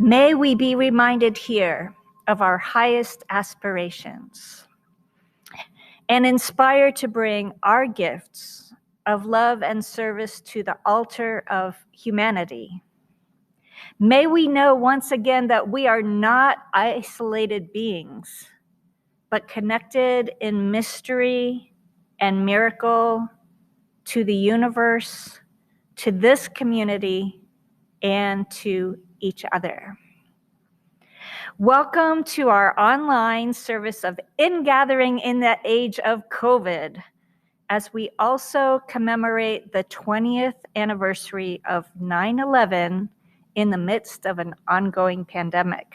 May we be reminded here of our highest aspirations and inspired to bring our gifts of love and service to the altar of humanity. May we know once again that we are not isolated beings, but connected in mystery and miracle to the universe, to this community, and to each other. Welcome to our online service of Ingathering in the Age of COVID, as we also commemorate the 20th anniversary of 9/11 in the midst of an ongoing pandemic.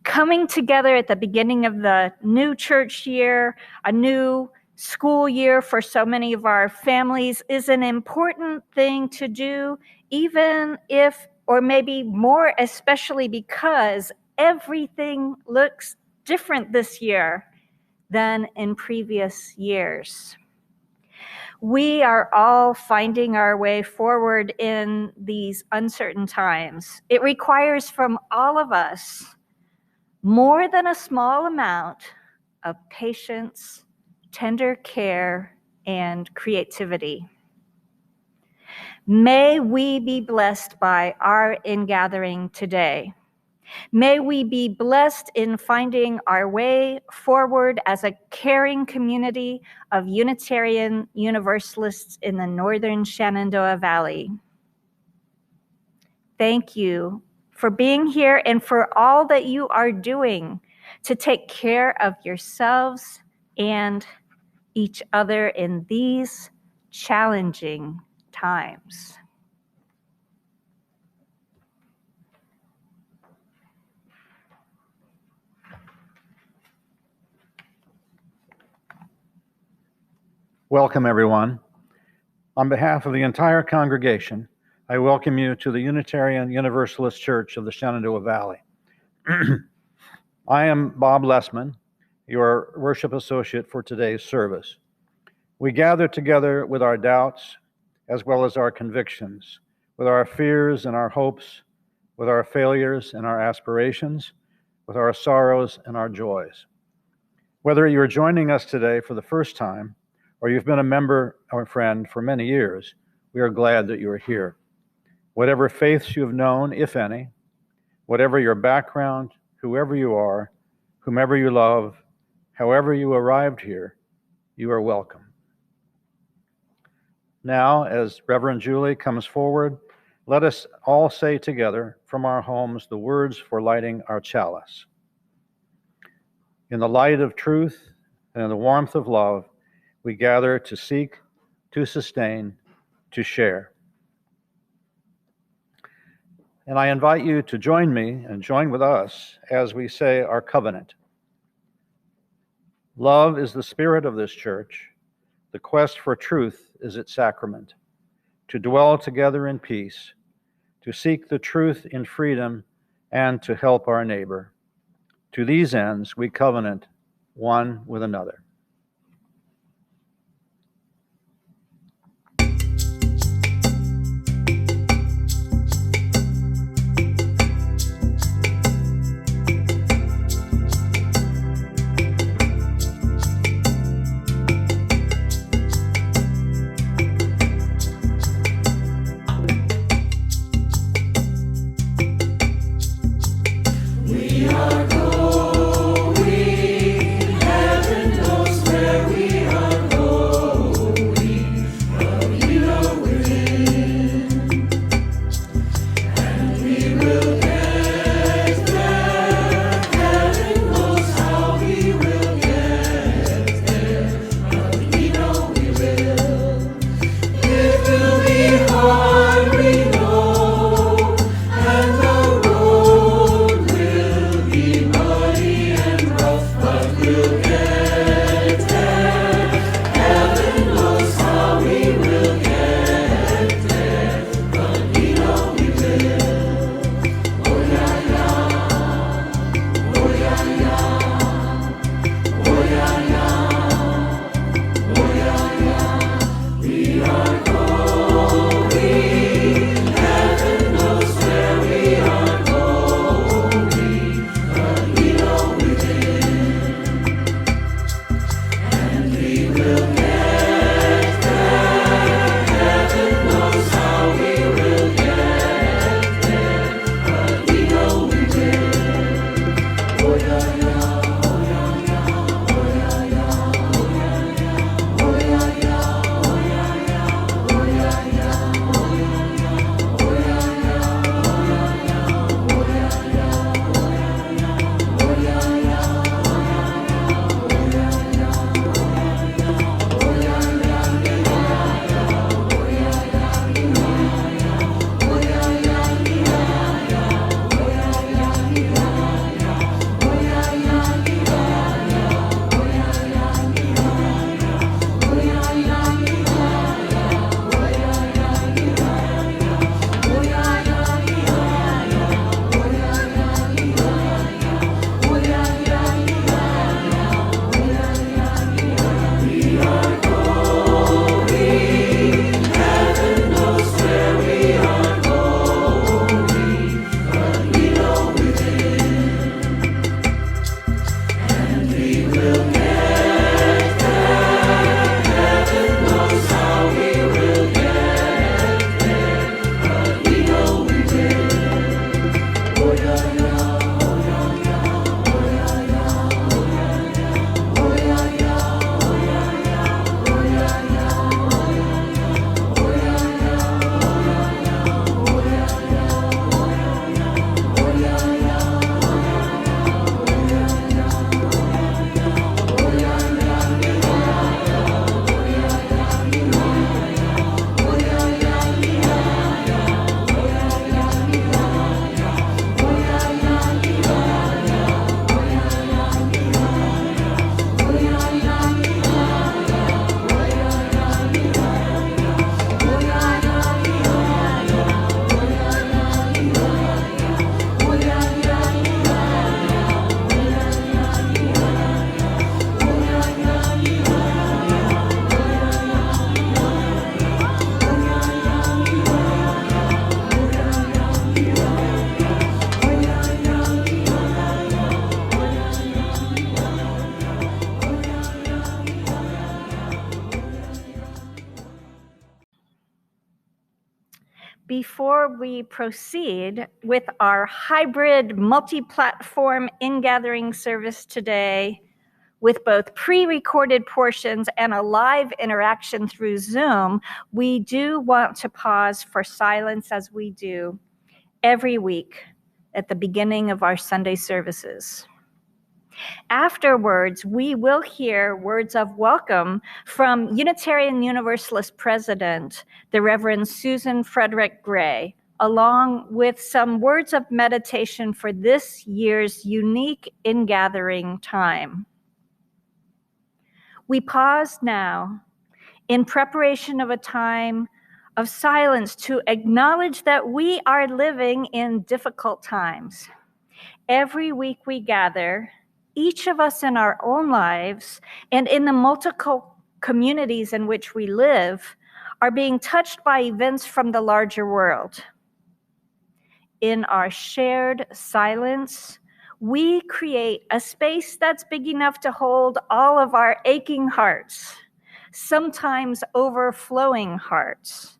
Coming together at the beginning of the new church year, a new school year for so many of our families, is an important thing to do, even if, or maybe more especially because everything looks different this year than in previous years. We are all finding our way forward in these uncertain times. It requires from all of us more than a small amount of patience, tender care, and creativity. May we be blessed by our ingathering today. May we be blessed in finding our way forward as a caring community of Unitarian Universalists in the northern Shenandoah Valley. Thank you for being here and for all that you are doing to take care of yourselves and each other in these challenging times. Welcome, everyone. On behalf of the entire congregation, I welcome you to the Unitarian Universalist Church of the Shenandoah Valley. I am Bob Lessman, your worship associate for today's service. We gather together with our doubts as well as our convictions, with our fears and our hopes, with our failures and our aspirations, with our sorrows and our joys. Whether you're joining us today for the first time or you've been a member or a friend for many years, we are glad that you are here. Whatever faiths you have known, if any, whatever your background, whoever you are, whomever you love, however you arrived here, you are welcome. Now, as Reverend Julie comes forward, let us all say together from our homes the words for lighting our chalice. In the light of truth and in the warmth of love, we gather to seek, to sustain, to share. And I invite you to join me and join with us as we say our covenant. Love is the spirit of this church. The quest for truth is its sacrament. To dwell together in peace, to seek the truth in freedom, and to help our neighbor. To these ends, we covenant one with another. We are going, heaven knows. before we proceed with our hybrid multi-platform in-gathering service today, with both pre-recorded portions and a live interaction through Zoom, we do want to pause for silence as we do every week at the beginning of our Sunday services. Afterwards, we will hear words of welcome from Unitarian Universalist President, the Reverend Susan Frederick Gray, along with some words of meditation for this year's unique in-gathering time. We pause now in preparation of a time of silence to acknowledge that we are living in difficult times. Every week we gather, each of us in our own lives and in the multiple communities in which we live, are being touched by events from the larger world. In our shared silence, we create a space that's big enough to hold all of our aching hearts, sometimes overflowing hearts,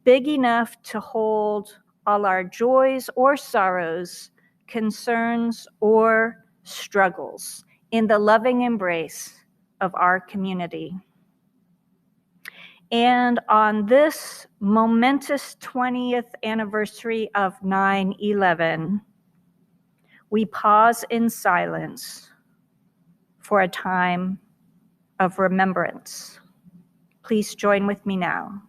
big enough to hold all our joys or sorrows, concerns or struggles in the loving embrace of our community. And on this momentous 20th anniversary of 9/11, we pause in silence for a time of remembrance. Please join with me now.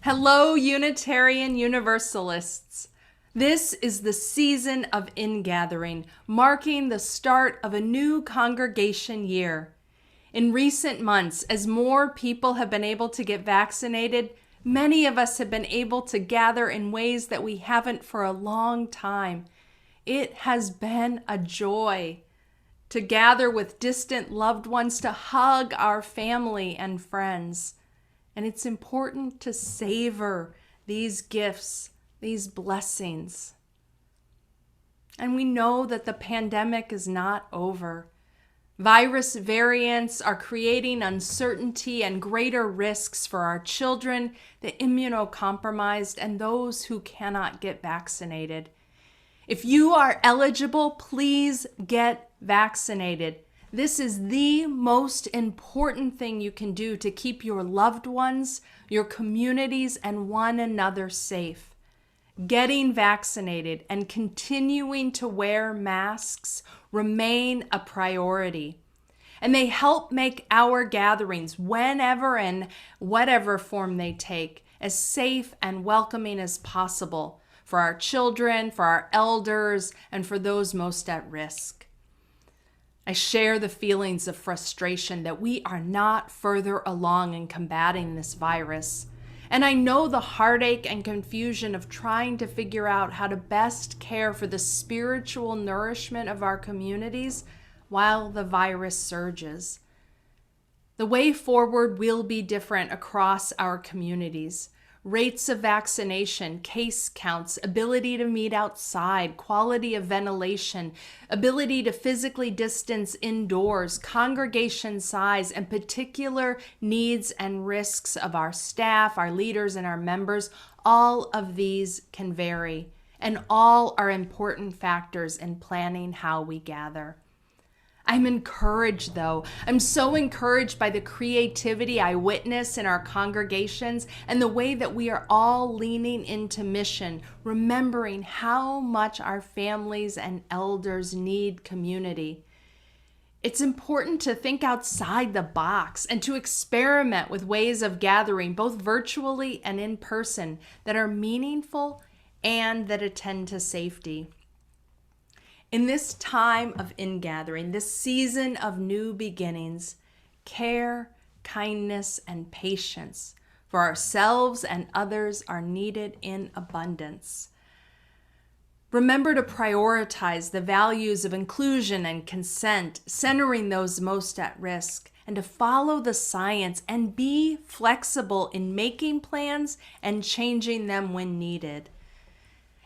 Hello, Unitarian Universalists. This is the season of ingathering, marking the start of a new congregation year. In recent months, as more people have been able to get vaccinated, many of us have been able to gather in ways that we haven't for a long time. It has been a joy to gather with distant loved ones, to hug our family and friends. And it's important to savor these gifts, these blessings. And we know that the pandemic is not over. Virus variants are creating uncertainty and greater risks for our children, the immunocompromised, and those who cannot get vaccinated. If you are eligible, please get vaccinated. This is the most important thing you can do to keep your loved ones, your communities, and one another safe. Getting vaccinated and continuing to wear masks remain a priority. And they help make our gatherings, whenever and whatever form they take, as safe and welcoming as possible for our children, for our elders, and for those most at risk. I share the feelings of frustration that we are not further along in combating this virus. And I know the heartache and confusion of trying to figure out how to best care for the spiritual nourishment of our communities while the virus surges. The way forward will be different across our communities. Rates of vaccination, case counts, ability to meet outside, quality of ventilation, ability to physically distance indoors, congregation size, and particular needs and risks of our staff, our leaders, and our members, all of these can vary, and all are important factors in planning how we gather. I'm encouraged, though. I'm so encouraged by the creativity I witness in our congregations and the way that we are all leaning into mission, remembering how much our families and elders need community. It's important to think outside the box and to experiment with ways of gathering, both virtually and in person, that are meaningful and that attend to safety. In this time of ingathering, this season of new beginnings, care, kindness, and patience for ourselves and others are needed in abundance. Remember to prioritize the values of inclusion and consent, centering those most at risk, and to follow the science and be flexible in making plans and changing them when needed.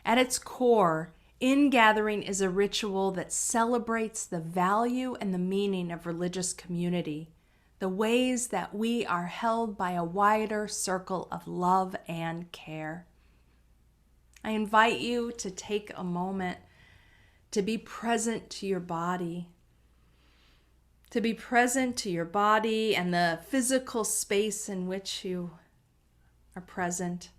At its core, ingathering is a ritual that celebrates the value and the meaning of religious community, the ways that we are held by a wider circle of love and care. I invite you to take a moment to be present to your body, and the physical space in which you are present.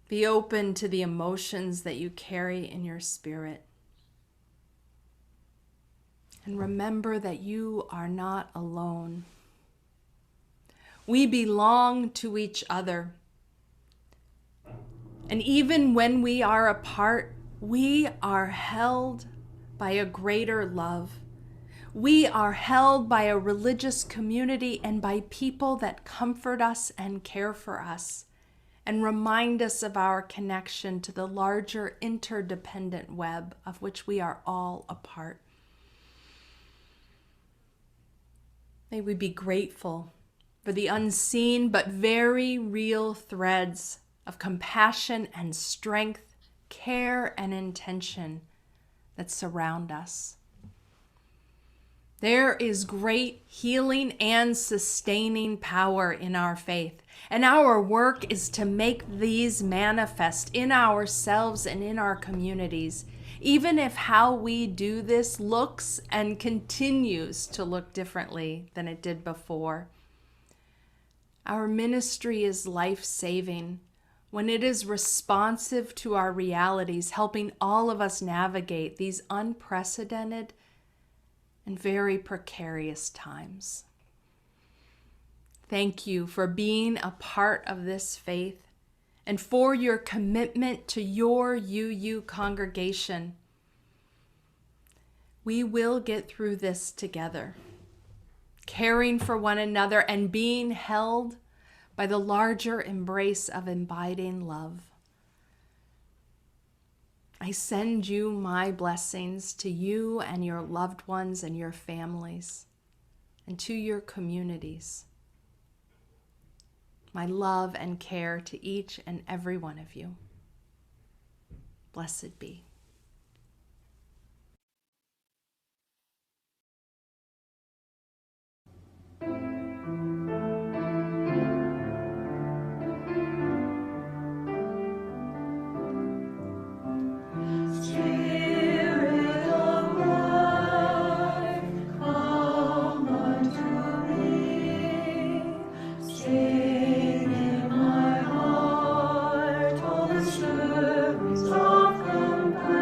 Be open to the emotions that you carry in your spirit. And remember that you are not alone. We belong to each other. And even when we are apart, we are held by a greater love. We are held by a religious community and by people that comfort us and care for us and remind us of our connection to the larger interdependent web of which we are all a part. May we be grateful for the unseen but very real threads of compassion and strength, care and intention that surround us. There is great healing and sustaining power in our faith, and our work is to make these manifest in ourselves and in our communities, even if how we do this looks and continues to look differently than it did before. Our ministry is life-saving when it is responsive to our realities, helping all of us navigate these unprecedented and very precarious times. Thank you for being a part of this faith and for your commitment to your UU congregation. We will get through this together, caring for one another and being held by the larger embrace of abiding love. I send you my blessings to you and your loved ones and your families and to your communities. My love and care to each and every one of you. Blessed be. Sing in my heart all the stories of compassion.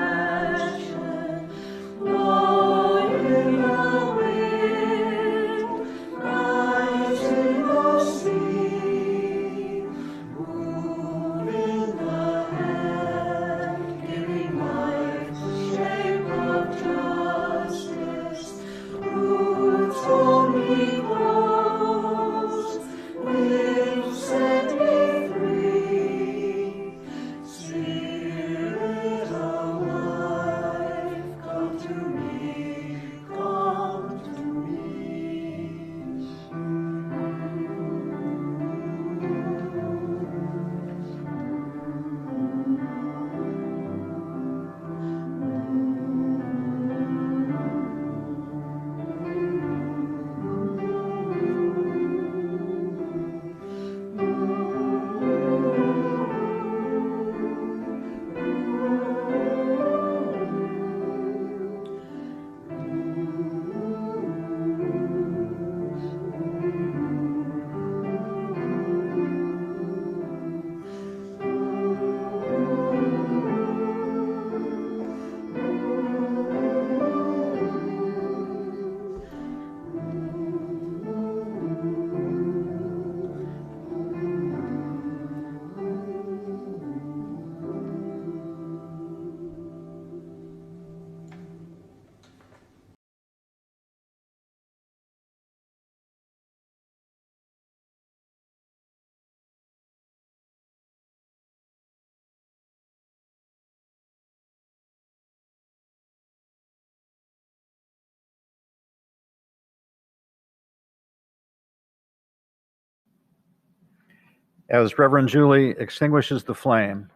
As Reverend Julie extinguishes the flame,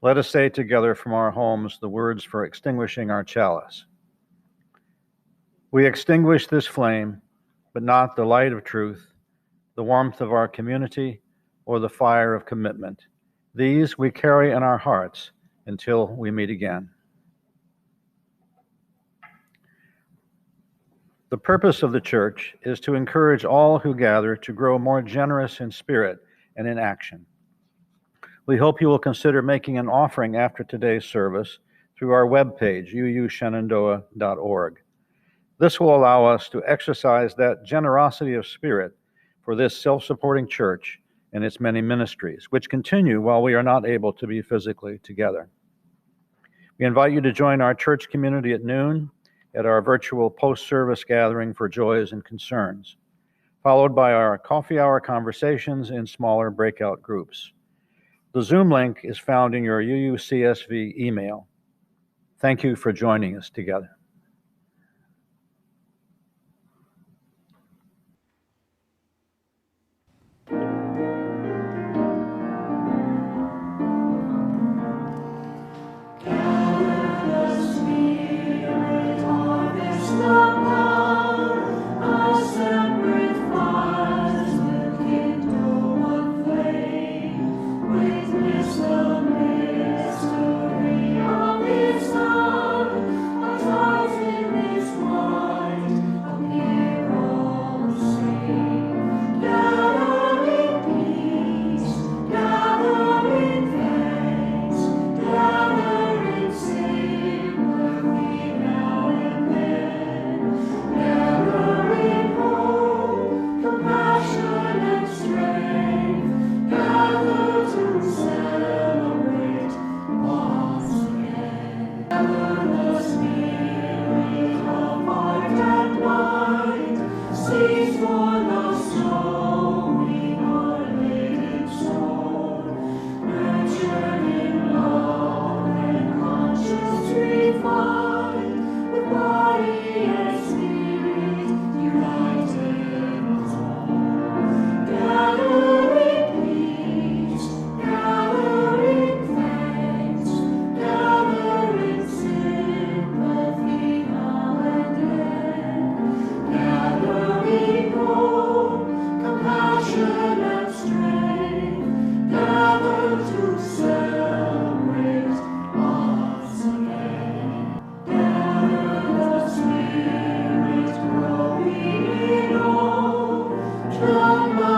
let us say together from our homes the words for extinguishing our chalice. We extinguish this flame, but not the light of truth, the warmth of our community, or the fire of commitment. These we carry in our hearts until we meet again. The purpose of the church is to encourage all who gather to grow more generous in spirit and in action. We hope you will consider making an offering after today's service through our webpage, uushenandoah.org. This will allow us to exercise that generosity of spirit for this self-supporting church and its many ministries, which continue while we are not able to be physically together. We invite you to join our church community at noon at our virtual post-service gathering for joys and concerns, followed by our coffee hour conversations in smaller breakout groups. The Zoom link is found in your UUCSV email. Thank you for joining us together. Come